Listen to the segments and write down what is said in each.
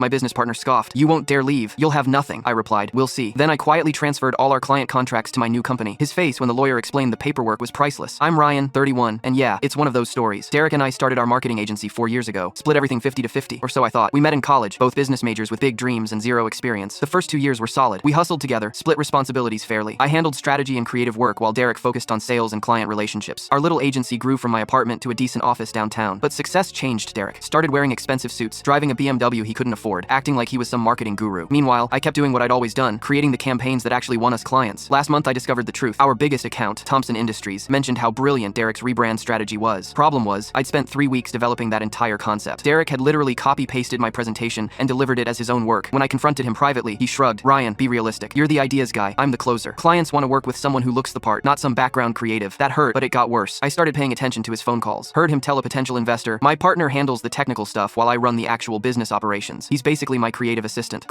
My business partner scoffed. You won't dare leave. You'll have nothing. I replied, we'll see. Then I quietly transferred all our client contracts to my new company. His face when the lawyer explained the paperwork was priceless. I'm Ryan, 31, and yeah, it's one of those stories. Derek and I started our marketing agency 4 years ago. Split everything 50-50, or so I thought. We met in college, both business majors with big dreams and zero experience. The first 2 years were solid. We hustled together, split responsibilities fairly. I handled strategy and creative work while Derek focused on sales and client relationships. Our little agency grew from my apartment to a decent office downtown. But success changed Derek. Started wearing expensive suits, driving a BMW he couldn't afford, acting like he was some marketing guru. Meanwhile, I kept doing what I'd always done, creating the campaigns that actually won us clients. Last month I discovered the truth. Our biggest account, Thompson Industries, mentioned how brilliant Derek's rebrand strategy was. Problem was, I'd spent 3 weeks developing that entire concept. Derek had literally copy-pasted my presentation and delivered it as his own work. When I confronted him privately, he shrugged. Ryan, be realistic. You're the ideas guy. I'm the closer. Clients want to work with someone who looks the part, not some background creative. That hurt, but it got worse. I started paying attention to his phone calls. Heard him tell a potential investor, my partner handles the technical stuff while I run the actual business operations. He's basically my creative assistant.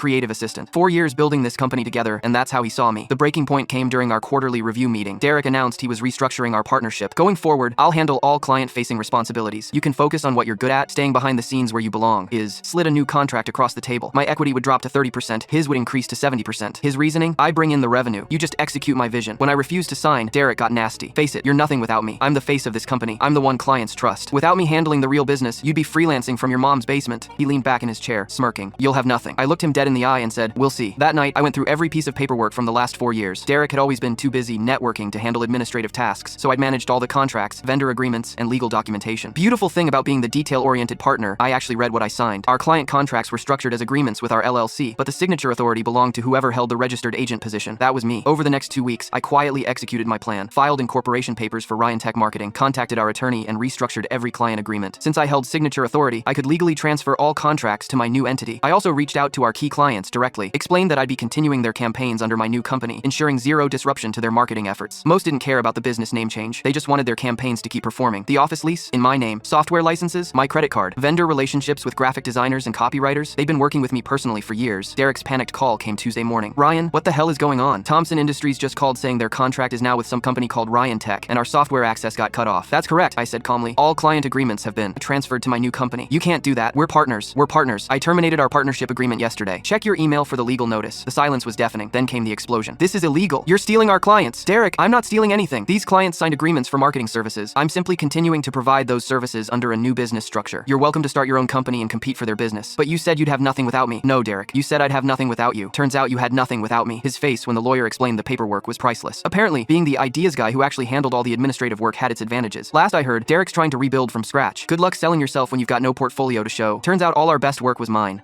4 years building this company together, and that's how he saw me. The breaking point came during our quarterly review meeting. Derek announced he was restructuring our partnership. Going forward, I'll handle all client-facing responsibilities. You can focus on what you're good at, staying behind the scenes where you belong. Slid a new contract across the table. My equity would drop to 30%, his would increase to 70%. His reasoning? I bring in the revenue. You just execute my vision. When I refused to sign, Derek got nasty. Face it, you're nothing without me. I'm the face of this company. I'm the one clients trust. Without me handling the real business, you'd be freelancing from your mom's basement. He leaned back in his chair, smirking. You'll have nothing. I looked him dead in the eye and said, we'll see. That night, I went through every piece of paperwork from the last 4 years. Derek had always been too busy networking to handle administrative tasks, so I'd managed all the contracts, vendor agreements, and legal documentation. Beautiful thing about being the detail-oriented partner, I actually read what I signed. Our client contracts were structured as agreements with our LLC, but the signature authority belonged to whoever held the registered agent position. That was me. Over the next 2 weeks, I quietly executed my plan, filed incorporation papers for Ryan Tech Marketing, contacted our attorney, and restructured every client agreement. Since I held signature authority, I could legally transfer all contracts to my new entity. I also reached out to our key clients directly, explained that I'd be continuing their campaigns under my new company, ensuring zero disruption to their marketing efforts. Most didn't care about the business name change. They just wanted their campaigns to keep performing. The office lease, in my name. Software licenses, my credit card. Vendor relationships with graphic designers and copywriters. They've been working with me personally for years. Derek's panicked call came Tuesday morning. Ryan, what the hell is going on? Thompson Industries just called saying their contract is now with some company called Ryan Tech, and our software access got cut off. That's correct, I said calmly. All client agreements have been transferred to my new company. You can't do that. We're partners. I terminated our partnership agreement yesterday. Check your email for the legal notice. The silence was deafening. Then came the explosion. This is illegal. You're stealing our clients. Derek, I'm not stealing anything. These clients signed agreements for marketing services. I'm simply continuing to provide those services under a new business structure. You're welcome to start your own company and compete for their business. But you said you'd have nothing without me. No, Derek. You said I'd have nothing without you. Turns out you had nothing without me. His face when the lawyer explained the paperwork was priceless. Apparently, being the ideas guy who actually handled all the administrative work had its advantages. Last I heard, Derek's trying to rebuild from scratch. Good luck selling yourself when you've got no portfolio to show. Turns out all our best work was mine.